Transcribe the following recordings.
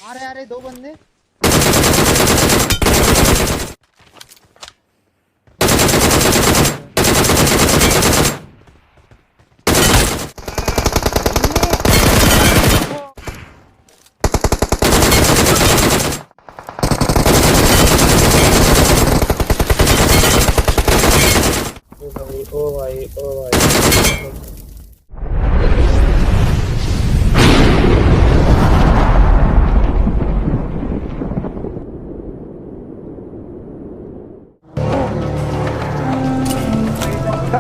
आ रहे 2 बंदे। ओ भाई ओ भाई।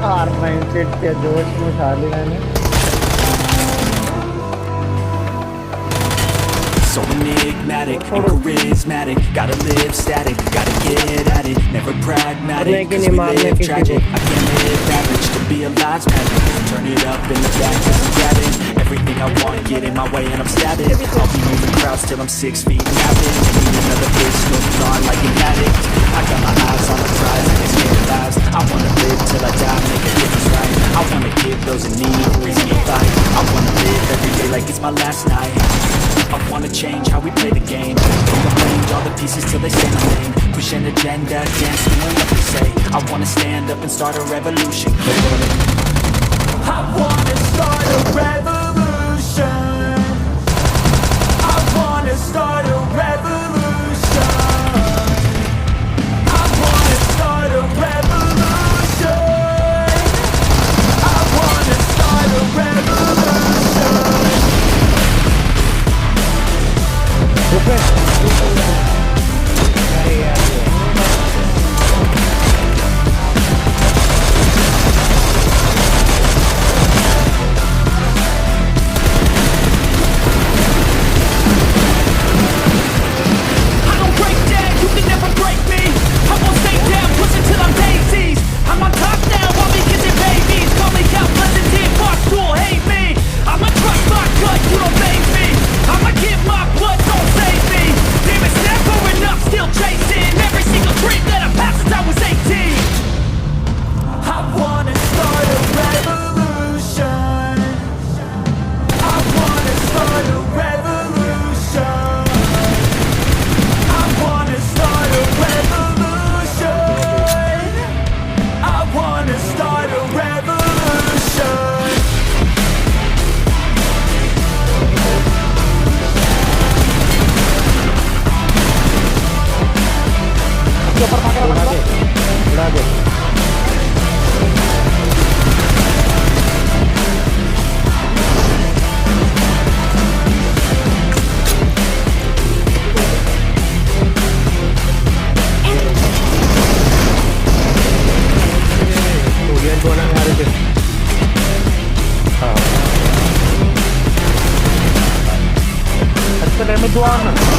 R9 के जोश में उठा ली मैंने। So enigmatic and charismatic, gotta live static, gotta get at it, never pragmatic, cause we live tragic. I can't live average, to be alive's magic. Turn it up in the back, cause I'm grabbing everything I want, get in my way and I'm stabbing. I'll be moving crowds till I'm 6 feet napping. Need another bitch, going on like an addict. I got my eyes on the prize, I can't scared lives. I wanna live till I die, make a difference right. I wanna give those in need a reason to fight. I wanna live every day like it's my last night. I wanna change how we play the game. Rearrange all the pieces till they say my name. Push an agenda, dance to what they say. I wanna stand up and start a revolution. I wanna start a revolution. I wanna start a revolution. I wanna start a revolution. I wanna start a revolution. अच्छा damage हुआ ना।